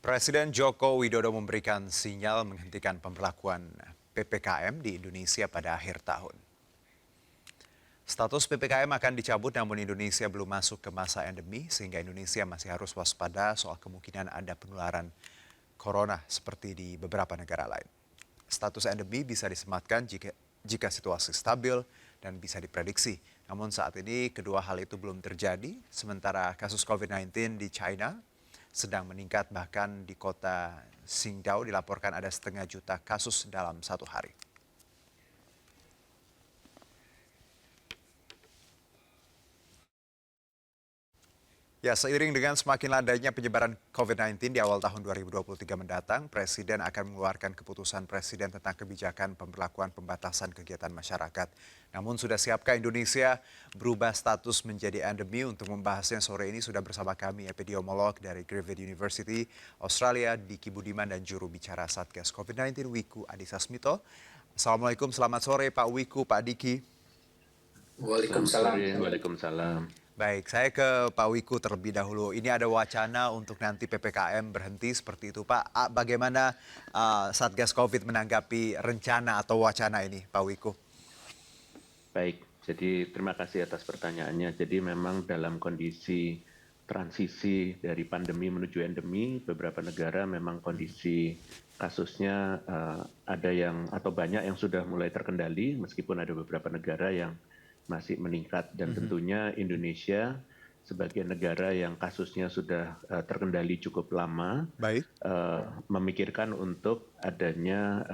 Presiden Joko Widodo memberikan sinyal menghentikan pemberlakuan PPKM di Indonesia pada akhir tahun. Status PPKM akan dicabut namun Indonesia belum masuk ke masa endemi sehingga Indonesia masih harus waspada soal kemungkinan ada penularan corona seperti di beberapa negara lain. Status endemi bisa disematkan jika situasi stabil dan bisa diprediksi. Namun saat ini kedua hal itu belum terjadi, sementara kasus COVID-19 di China sedang meningkat, bahkan di kota Qingdao dilaporkan ada 1,5 juta kasus dalam satu hari. Ya, seiring dengan semakin landainya penyebaran COVID-19 di awal tahun 2023 mendatang, Presiden akan mengeluarkan keputusan Presiden tentang kebijakan pemberlakuan pembatasan kegiatan masyarakat. Namun sudah siapkah Indonesia berubah status menjadi endemi? Untuk membahasnya sore ini sudah bersama kami epidemiolog dari Griffith University, Australia, Diki Budiman, dan juru bicara Satgas COVID-19 Wiku Adhisa Smito. Assalamualaikum, selamat sore Pak Wiku, Pak Diki. Waalaikumsalam. Waalaikumsalam. Baik, saya ke Pak Wiku terlebih dahulu. Ini ada wacana untuk nanti PPKM berhenti seperti itu, Pak. Bagaimana Satgas COVID menanggapi rencana atau wacana ini, Pak Wiku? Baik, jadi terima kasih atas pertanyaannya. Jadi memang dalam kondisi transisi dari pandemi menuju endemi, beberapa negara memang kondisi kasusnya ada yang atau banyak yang sudah mulai terkendali, meskipun ada beberapa negara yang masih meningkat, dan tentunya Indonesia sebagai negara yang kasusnya sudah terkendali cukup lama, memikirkan untuk adanya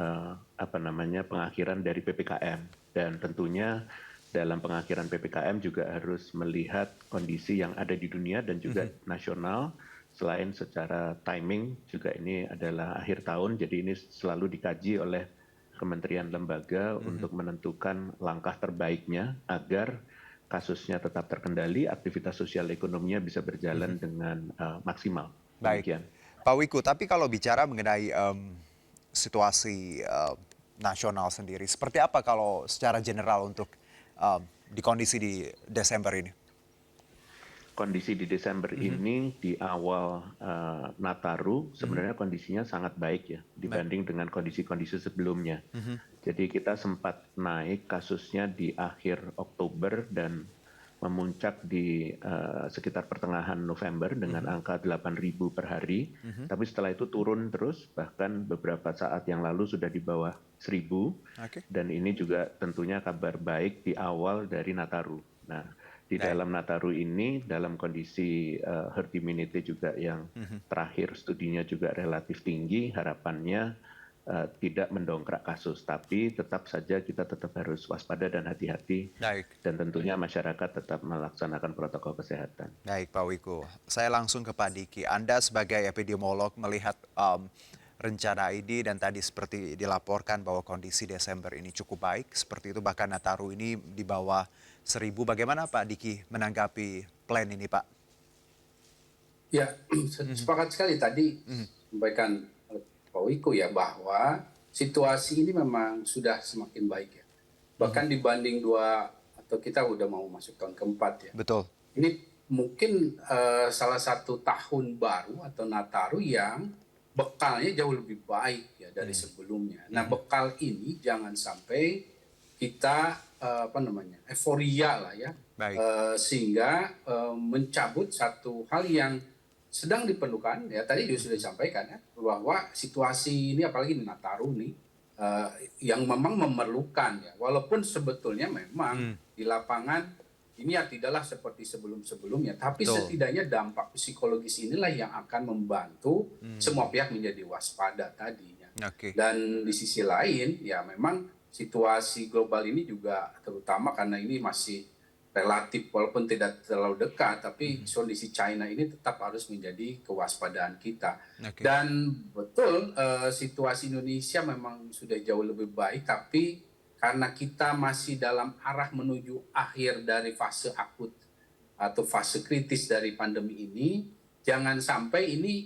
pengakhiran dari PPKM, dan tentunya dalam pengakhiran PPKM juga harus melihat kondisi yang ada di dunia dan juga nasional. Selain secara timing juga ini adalah akhir tahun, jadi ini selalu dikaji oleh kementerian lembaga untuk menentukan langkah terbaiknya agar kasusnya tetap terkendali, aktivitas sosial ekonominya bisa berjalan dengan maksimal. Baik, Pak Wiku, tapi kalau bicara mengenai situasi nasional sendiri, seperti apa kalau secara general untuk di kondisi di Desember ini? Kondisi di Desember ini di awal Nataru sebenarnya kondisinya sangat baik ya dibanding dengan kondisi-kondisi sebelumnya. Jadi kita sempat naik kasusnya di akhir Oktober dan memuncak di sekitar pertengahan November dengan angka 8.000 per hari. Tapi setelah itu turun terus, bahkan beberapa saat yang lalu sudah di bawah 1.000. Dan ini juga tentunya kabar baik di awal dari Nataru. Nah, di dalam Nataru ini, dalam kondisi herd immunity juga yang terakhir studinya juga relatif tinggi, harapannya tidak mendongkrak kasus, tapi tetap saja kita tetap harus waspada dan hati-hati, dan tentunya masyarakat tetap melaksanakan protokol kesehatan. Baik, Pak Wiku. Saya langsung ke Pak Diki. Anda sebagai epidemiolog melihat rencana ini dan tadi seperti dilaporkan bahwa kondisi Desember ini cukup baik, seperti itu bahkan Nataru ini di bawah 1.000. Bagaimana Pak Diki menanggapi plan ini, Pak? Ya, sepakat sekali tadi sampaikan Pak Wiku ya bahwa situasi ini memang sudah semakin baik ya. Bahkan dibanding atau kita udah mau masuk tahun keempat ya. Betul. Ini mungkin salah satu tahun baru atau Nataru yang bekalnya jauh lebih baik ya dari sebelumnya. Nah, bekal ini jangan sampai kita euforia lah ya, sehingga mencabut satu hal yang sedang diperlukan ya. Tadi juga sudah disampaikan ya bahwa situasi ini apalagi di Nataru nih yang memang memerlukan ya, walaupun sebetulnya memang di lapangan ini ya tidaklah seperti sebelum-sebelumnya, tapi setidaknya dampak psikologis inilah yang akan membantu semua pihak menjadi waspada tadinya. Dan di sisi lain ya memang situasi global ini juga terutama karena ini masih relatif walaupun tidak terlalu dekat, tapi kondisi China ini tetap harus menjadi kewaspadaan kita. Dan betul situasi Indonesia memang sudah jauh lebih baik, tapi karena kita masih dalam arah menuju akhir dari fase akut atau fase kritis dari pandemi ini, jangan sampai ini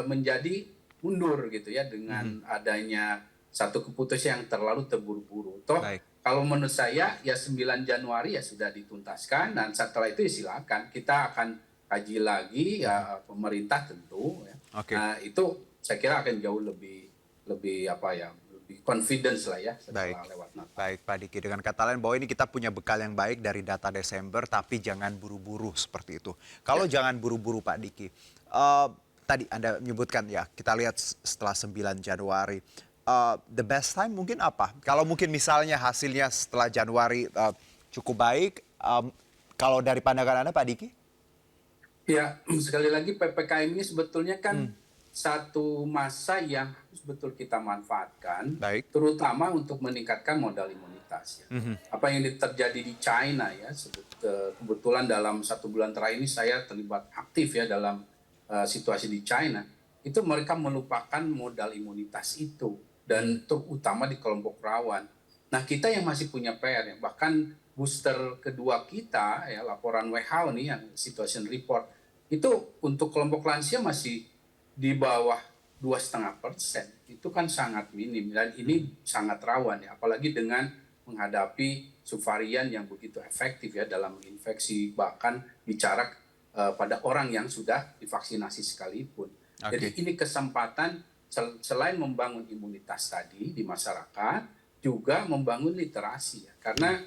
menjadi mundur gitu ya dengan adanya satu keputusan yang terlalu terburu-buru. Toh kalau menurut saya ya 9 Januari ya sudah dituntaskan, dan setelah itu ya silakan kita akan kaji lagi ya, pemerintah tentu ya, Oke. Nah, itu saya kira akan jauh lebih lebih apa ya, lebih confidence lah ya Baik. setelah lewat Natal. Baik, Pak Diki. Dengan kata lain bahwa ini kita punya bekal yang baik dari data Desember, tapi jangan buru-buru seperti itu. Kalau Ya. jangan buru-buru, Pak Diki, tadi Anda menyebutkan ya, kita lihat setelah 9 Januari, the best time mungkin apa? Kalau mungkin misalnya hasilnya setelah Januari cukup baik, kalau dari pandangan Anda, Pak Diki? Ya, sekali lagi PPKM ini sebetulnya kan satu masa yang harus betul kita manfaatkan, Baik. terutama untuk meningkatkan modal imunitas. Ya. Apa yang terjadi di China ya, kebetulan dalam 1 bulan terakhir ini saya terlibat aktif ya dalam situasi di China, itu mereka melupakan modal imunitas itu dan terutama di kelompok rawan. Nah, kita yang masih punya PR ya, bahkan booster kedua kita ya, laporan WHO nih yang situation report itu untuk kelompok lansia masih di bawah 2,5%. Itu kan sangat minim dan ini sangat rawan ya, apalagi dengan menghadapi subvarian yang begitu efektif ya dalam menginfeksi, bahkan bicara pada orang yang sudah divaksinasi sekalipun. Jadi Oke. ini kesempatan selain membangun imunitas tadi di masyarakat, juga membangun literasi ya, karena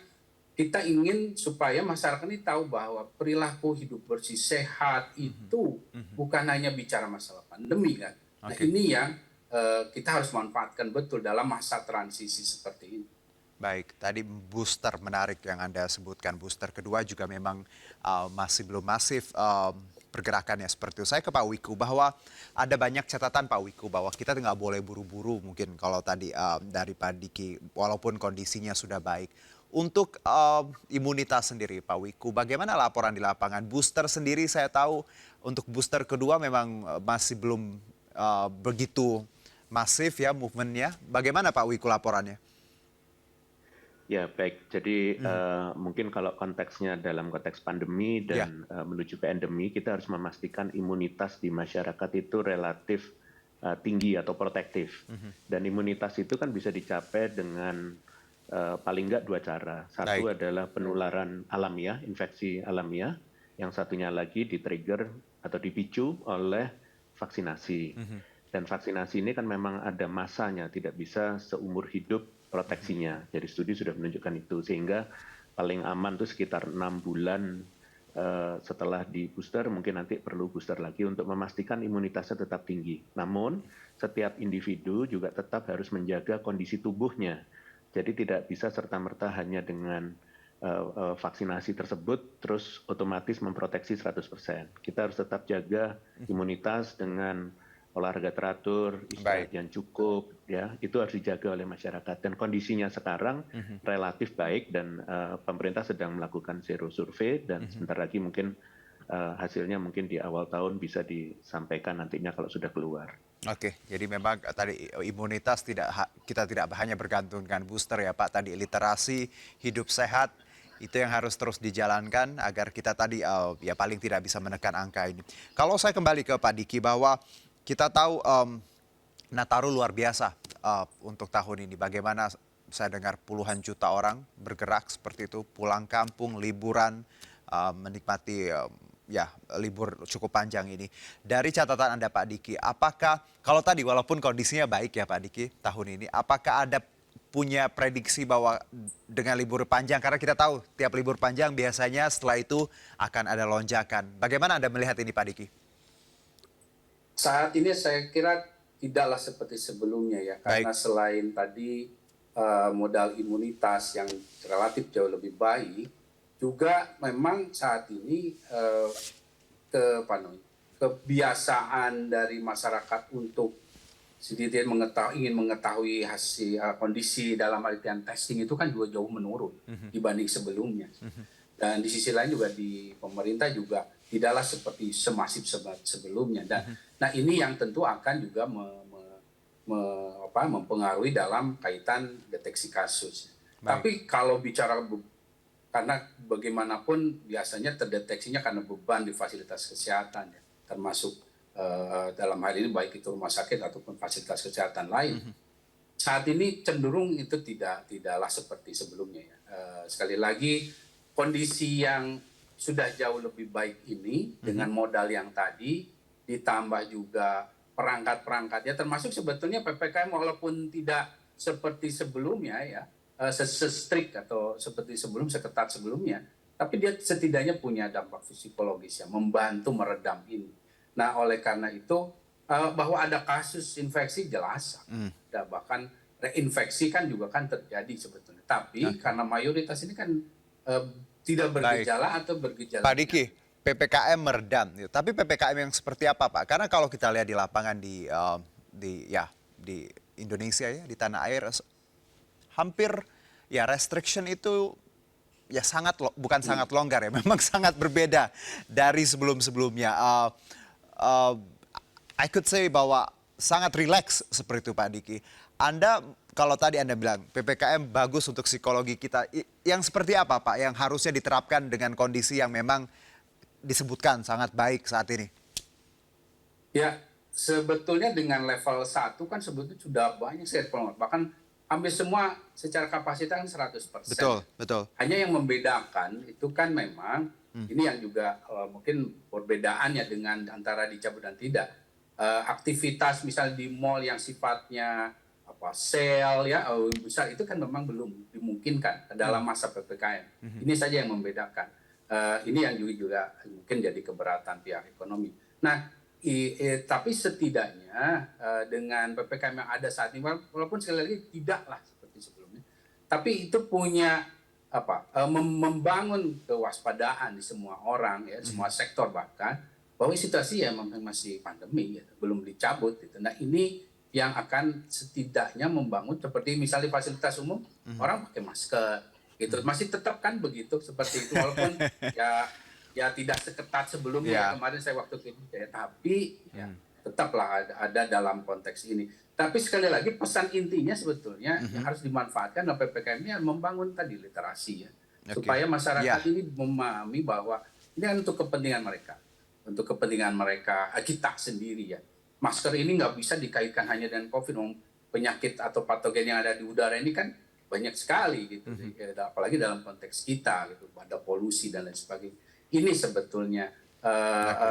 kita ingin supaya masyarakat ini tahu bahwa perilaku hidup bersih sehat itu bukan hanya bicara masalah pandemi kan. Nah, Oke. ini yang kita harus manfaatkan betul dalam masa transisi seperti ini. Baik, tadi booster menarik yang Anda sebutkan. Booster kedua juga memang masih belum masif pergerakannya seperti itu. Saya ke Pak Wiku bahwa ada banyak catatan Pak Wiku bahwa kita nggak boleh buru-buru mungkin kalau tadi dari Pak Diki walaupun kondisinya sudah baik. Untuk imunitas sendiri Pak Wiku, bagaimana laporan di lapangan? Booster sendiri saya tahu untuk booster kedua memang masih belum begitu masif ya movementnya. Bagaimana Pak Wiku laporannya? Ya, baik. Jadi mungkin kalau konteksnya dalam konteks pandemi Ya. dan menuju ke endemi, kita harus memastikan imunitas di masyarakat itu relatif tinggi atau protektif. Dan imunitas itu kan bisa dicapai dengan paling nggak 2 cara. Satu Baik. adalah penularan alamiah, infeksi alamiah. Yang satunya lagi di-trigger atau dipicu oleh vaksinasi. Dan vaksinasi ini kan memang ada masanya, tidak bisa seumur hidup proteksinya. Jadi studi sudah menunjukkan itu, sehingga paling aman itu sekitar 6 bulan setelah di booster, mungkin nanti perlu booster lagi untuk memastikan imunitasnya tetap tinggi. Namun setiap individu juga tetap harus menjaga kondisi tubuhnya. Jadi tidak bisa serta-merta hanya dengan vaksinasi tersebut terus otomatis memproteksi 100%. Kita harus tetap jaga imunitas dengan olahraga teratur, istirahat Baik. yang cukup, ya itu harus dijaga oleh masyarakat. Dan kondisinya sekarang relatif baik dan pemerintah sedang melakukan zero survei dan sebentar lagi mungkin hasilnya mungkin di awal tahun bisa disampaikan nantinya kalau sudah keluar. Oke, jadi memang tadi imunitas kita tidak hanya bergantung dengan booster ya Pak, tadi literasi, hidup sehat, itu yang harus terus dijalankan agar kita tadi ya paling tidak bisa menekan angka ini. Kalau saya kembali ke Pak Diki bahwa kita tahu Nataru luar biasa untuk tahun ini. Bagaimana saya dengar puluhan juta orang bergerak seperti itu, pulang kampung, liburan, menikmati ya libur cukup panjang ini. Dari catatan Anda Pak Diki, apakah kalau tadi walaupun kondisinya baik ya Pak Diki tahun ini, apakah ada punya prediksi bahwa dengan libur panjang, karena kita tahu tiap libur panjang biasanya setelah itu akan ada lonjakan. Bagaimana Anda melihat ini Pak Diki? Saat ini saya kira tidaklah seperti sebelumnya ya, karena Baik. selain tadi modal imunitas yang relatif jauh lebih baik, juga memang saat ini kebiasaan dari masyarakat untuk sedikit ingin mengetahui hasil kondisi dalam artian testing itu kan juga jauh menurun dibanding sebelumnya. Dan di sisi lain juga di pemerintah juga tidaklah seperti semasif sebelumnya. Dan nah ini yang tentu akan juga mempengaruhi dalam kaitan deteksi kasus. Baik. Tapi kalau bicara karena bagaimanapun biasanya terdeteksinya karena beban di fasilitas kesehatan ya, termasuk dalam hal ini baik itu rumah sakit ataupun fasilitas kesehatan lain. Saat ini cenderung itu tidaklah seperti sebelumnya ya. Sekali lagi kondisi yang sudah jauh lebih baik ini dengan modal yang tadi ditambah juga perangkat-perangkatnya, termasuk sebetulnya PPKM walaupun tidak seperti sebelumnya ya, se-strict atau seperti seketat sebelumnya, tapi dia setidaknya punya dampak psikologis yang membantu meredam ini. Nah, oleh karena itu bahwa ada kasus infeksi jelas, ada bahkan reinfeksi kan juga kan terjadi sebetulnya. Tapi karena mayoritas ini kan tidak Baik. bergejala atau bergejala Pak Diki, PPKM meredam, gitu. Tapi PPKM yang seperti apa, Pak? Karena kalau kita lihat di lapangan di Indonesia ya, di tanah air, hampir ya restriction itu ya bukan sangat longgar ya, memang sangat berbeda dari sebelum-sebelumnya. Uh, I could say bahwa sangat rileks seperti itu, Pak Diki. Kalau tadi Anda bilang PPKM bagus untuk psikologi kita, yang seperti apa, Pak, yang harusnya diterapkan dengan kondisi yang memang disebutkan sangat baik saat ini? Ya, sebetulnya dengan level 1 kan sebetulnya sudah banyak sekali pengelola. Bahkan hampir semua secara kapasitas 100%. Betul. Hanya yang membedakan itu kan memang, ini yang juga mungkin perbedaannya dengan antara dicabut dan tidak. Aktivitas misalnya di mall yang sifatnya sale ya besar itu kan memang belum dimungkinkan dalam masa PPKM. Ini saja yang membedakan. Ini yang juga mungkin jadi keberatan pihak ekonomi. Nah, tapi setidaknya dengan PPKM yang ada saat ini, walaupun sekali lagi tidaklah seperti sebelumnya, tapi itu punya membangun kewaspadaan di semua orang ya, semua sektor bahkan, bahwa situasi ya masih pandemi ya, belum dicabut gitu. Nah, ini yang akan setidaknya membangun seperti misalnya fasilitas umum, orang pakai masker gitu, masih tetap kan begitu seperti itu, walaupun ya tidak seketat sebelumnya. Kemarin saya waktu itu tapi ya tetaplah ada dalam konteks ini. Tapi sekali lagi pesan intinya sebetulnya yang harus dimanfaatkan dalam PPKM ini membangun tadi literasi ya, supaya masyarakat ini memahami bahwa ini kan untuk kepentingan mereka, kita sendiri ya. Masker ini nggak bisa dikaitkan hanya dengan COVID, penyakit atau patogen yang ada di udara ini kan banyak sekali gitu, apalagi dalam konteks kita gitu, ada polusi dan lain sebagainya. Ini sebetulnya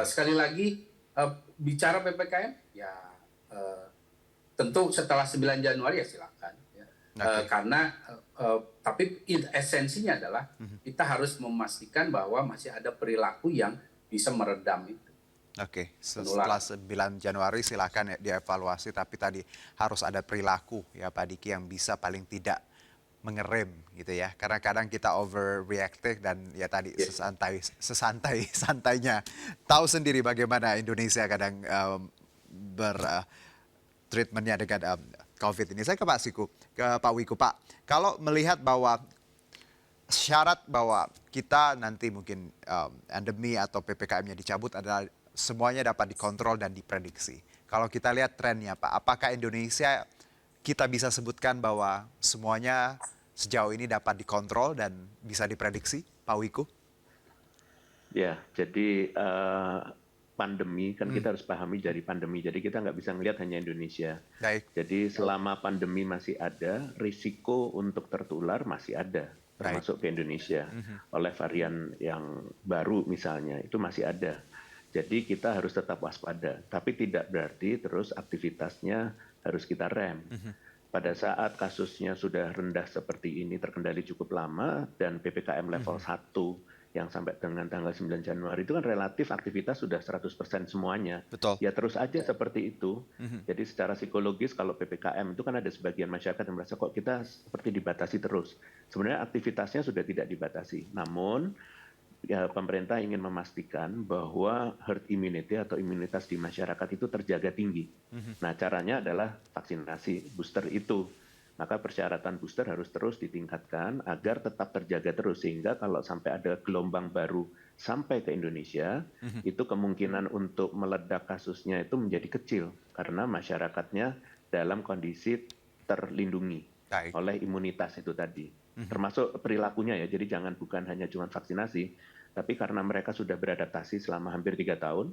sekali lagi bicara PPKM ya tentu setelah 9 Januari ya silakan ya. Karena tapi esensinya adalah kita harus memastikan bahwa masih ada perilaku yang bisa meredam itu. Oke, setelah 9 Januari silakan ya dievaluasi, tapi tadi harus ada perilaku ya Pak Diki yang bisa paling tidak mengerem gitu ya. Karena kadang kita overreactive dan ya tadi santainya. Tahu sendiri bagaimana Indonesia kadang treatmentnya dengan COVID ini. Saya ke Pak Wiku. Pak, kalau melihat bahwa syarat bahwa kita nanti mungkin endemi atau PPKM-nya dicabut adalah semuanya dapat dikontrol dan diprediksi. Kalau kita lihat trennya Pak, apakah Indonesia kita bisa sebutkan bahwa semuanya sejauh ini dapat dikontrol dan bisa diprediksi, Pak Wiku? Ya, jadi pandemi kan kita harus pahami dari pandemi. Jadi kita nggak bisa ngelihat hanya Indonesia. Baik. Jadi selama pandemi masih ada, risiko untuk tertular masih ada, termasuk ke Indonesia oleh varian yang baru misalnya, itu masih ada. Jadi kita harus tetap waspada, tapi tidak berarti terus aktivitasnya harus kita rem. Pada saat kasusnya sudah rendah seperti ini, terkendali cukup lama, dan PPKM level 1 yang sampai dengan tanggal 9 Januari itu kan relatif aktivitas sudah 100% semuanya. Betul. Ya terus aja seperti itu. Jadi secara psikologis kalau PPKM itu kan ada sebagian masyarakat yang merasa kok kita seperti dibatasi terus. Sebenarnya aktivitasnya sudah tidak dibatasi. Namun ya, pemerintah ingin memastikan bahwa herd immunity atau imunitas di masyarakat itu terjaga tinggi. Nah, caranya adalah vaksinasi booster itu. Maka persyaratan booster harus terus ditingkatkan agar tetap terjaga terus. Sehingga kalau sampai ada gelombang baru sampai ke Indonesia, itu kemungkinan untuk meledak kasusnya itu menjadi kecil. Karena masyarakatnya dalam kondisi terlindungi oleh imunitas itu tadi. Termasuk perilakunya ya, jadi bukan hanya cuma vaksinasi, tapi karena mereka sudah beradaptasi selama hampir 3 tahun,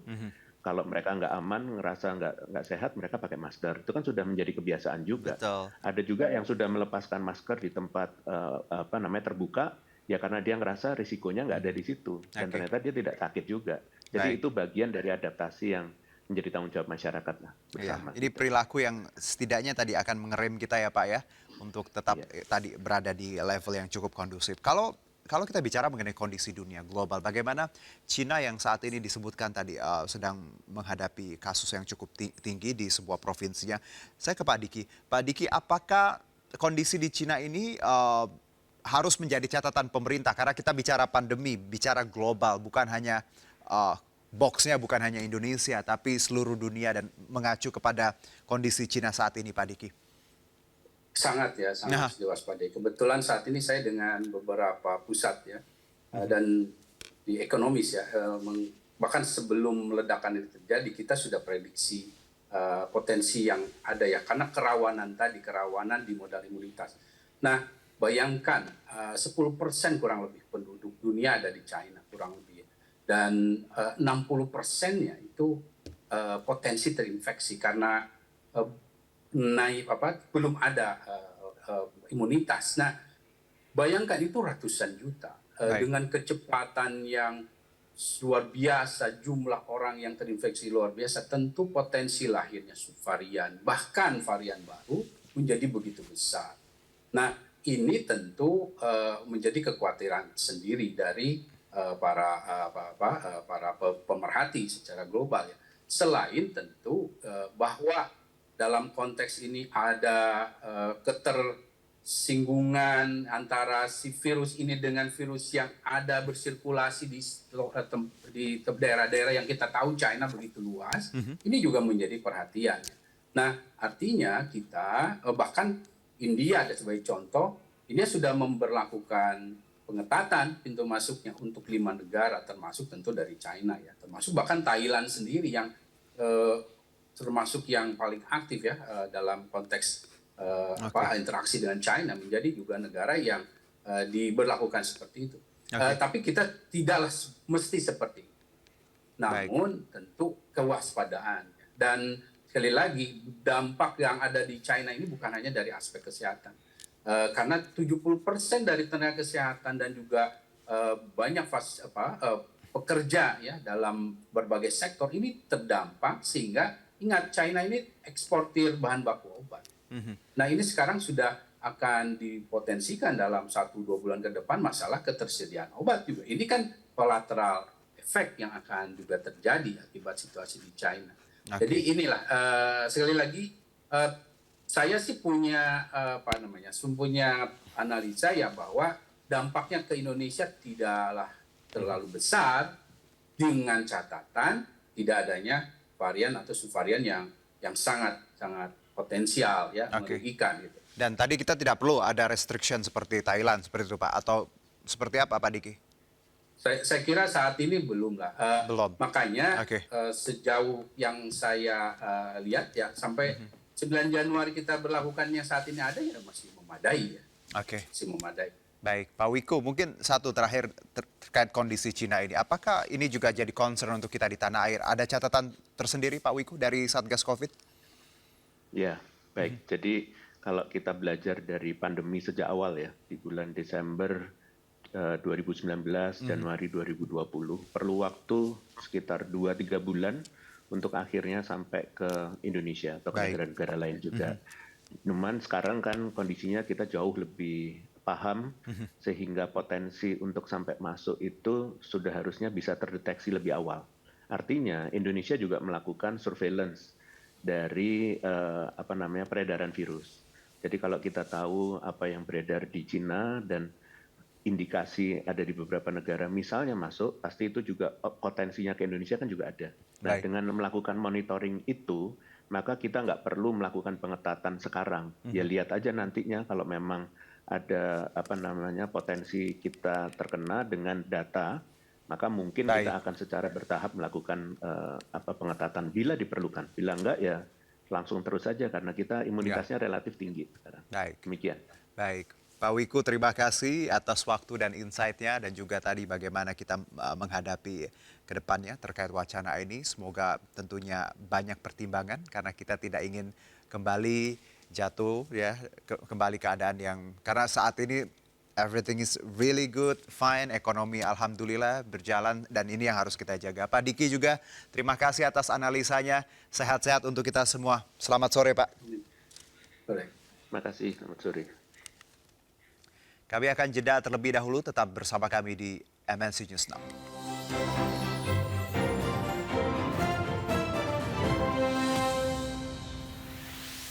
kalau mereka nggak aman, ngerasa nggak sehat, mereka pakai masker. Itu kan sudah menjadi kebiasaan juga. Betul. Ada juga yang sudah melepaskan masker di tempat terbuka, ya karena dia ngerasa risikonya nggak ada di situ, dan ternyata dia tidak sakit juga. Jadi itu bagian dari adaptasi yang menjadi tanggung jawab masyarakat lah Iya, bersama. ini perilaku yang setidaknya tadi akan mengerem kita ya Pak ya, untuk tetap Iya. tadi berada di level yang cukup kondusif. Kalau kita bicara mengenai kondisi dunia global, bagaimana Cina yang saat ini disebutkan tadi sedang menghadapi kasus yang cukup tinggi di sebuah provinsinya. Saya ke Pak Diki. Pak Diki, apakah kondisi di Cina ini harus menjadi catatan pemerintah? Karena kita bicara pandemi, bicara global, bukan hanya eh, boxnya bukan hanya Indonesia, tapi seluruh dunia dan mengacu kepada kondisi Cina saat ini, Pak Diki. Sangat ya, sangat Nah, harus diwaspadai. Kebetulan saat ini saya dengan beberapa pusat ya, dan di ekonomis ya, bahkan sebelum ledakan itu terjadi kita sudah prediksi potensi yang ada ya, karena kerawanan di modal imunitas. Nah, bayangkan 10% kurang lebih penduduk dunia ada di China kurang lebih, dan 60%-nya itu potensi terinfeksi karena belum ada imunitas. Nah, bayangkan itu ratusan juta baik. dengan kecepatan yang luar biasa, jumlah orang yang terinfeksi luar biasa, tentu potensi lahirnya subvarian bahkan varian baru menjadi begitu besar. Nah, ini tentu menjadi kekhawatiran sendiri dari para pemerhati secara global ya. Selain tentu bahwa dalam konteks ini ada ketersinggungan antara si virus ini dengan virus yang ada bersirkulasi di daerah-daerah yang kita tahu China begitu luas, ini juga menjadi perhatian. Nah, artinya kita bahkan India ada sebagai contoh, India sudah memberlakukan pengetatan pintu masuknya untuk 5 negara, termasuk tentu dari China ya, termasuk bahkan Thailand sendiri yang termasuk yang paling aktif ya dalam konteks interaksi dengan China, menjadi juga negara yang diberlakukan seperti itu. Tapi kita tidaklah mesti seperti itu. Namun tentu kewaspadaan. Dan sekali lagi dampak yang ada di China ini bukan hanya dari aspek kesehatan. Karena 70% dari tenaga kesehatan dan juga banyak pekerja ya dalam berbagai sektor ini terdampak, sehingga ingat China ini eksportir bahan baku obat. Nah, ini sekarang sudah akan dipotensikan dalam 1-2 bulan ke depan masalah ketersediaan obat juga. Ini kan collateral efek yang akan juga terjadi akibat situasi di China. Jadi inilah sekali lagi saya sih punya punya analisa ya, bahwa dampaknya ke Indonesia tidaklah terlalu besar, dengan catatan tidak adanya varian atau subvarian yang sangat potensial ya, merugikan gitu. Dan tadi kita tidak perlu ada restriction seperti Thailand seperti itu Pak, atau seperti apa Pak Diki? Saya kira saat ini belum lah. Belum. Makanya sejauh yang saya lihat ya, sampai 9 Januari kita berlakukannya saat ini ada ya, masih memadai ya. Masih memadai. Baik, Pak Wiku, mungkin satu terakhir terkait kondisi Cina ini. Apakah ini juga jadi concern untuk kita di tanah air? Ada catatan tersendiri Pak Wiku dari Satgas Covid? Ya, baik. Jadi kalau kita belajar dari pandemi sejak awal ya, di bulan Desember 2019, Januari 2020, perlu waktu sekitar 2-3 bulan untuk akhirnya sampai ke Indonesia atau ke negara-negara lain juga. Cuman sekarang kan kondisinya kita jauh lebih paham, sehingga potensi untuk sampai masuk itu sudah harusnya bisa terdeteksi lebih awal. Artinya Indonesia juga melakukan surveillance dari peredaran virus. Jadi kalau kita tahu apa yang beredar di Cina dan indikasi ada di beberapa negara misalnya masuk, pasti itu juga potensinya ke Indonesia kan juga ada. Nah, dengan melakukan monitoring itu, maka kita nggak perlu melakukan pengetatan sekarang. Ya lihat aja nantinya kalau memang ada potensi kita terkena dengan data, maka mungkin kita akan secara bertahap melakukan pengetatan bila diperlukan. Bila enggak ya langsung terus saja, karena kita imunitasnya relatif tinggi sekarang. Demikian. Baik. Pak Wiku, terima kasih atas waktu dan insight-nya, dan juga tadi bagaimana kita menghadapi ke depannya terkait wacana ini. Semoga tentunya banyak pertimbangan, karena kita tidak ingin kembali jatuh ya, kembali keadaan yang, karena saat ini everything is really good, fine, ekonomi alhamdulillah berjalan dan ini yang harus kita jaga. Pak Diki juga terima kasih atas analisanya. Sehat-sehat untuk kita semua. Selamat sore, Pak. Baik. Terima kasih, selamat sore. Kami akan jeda terlebih dahulu, tetap bersama kami di MNC News Now.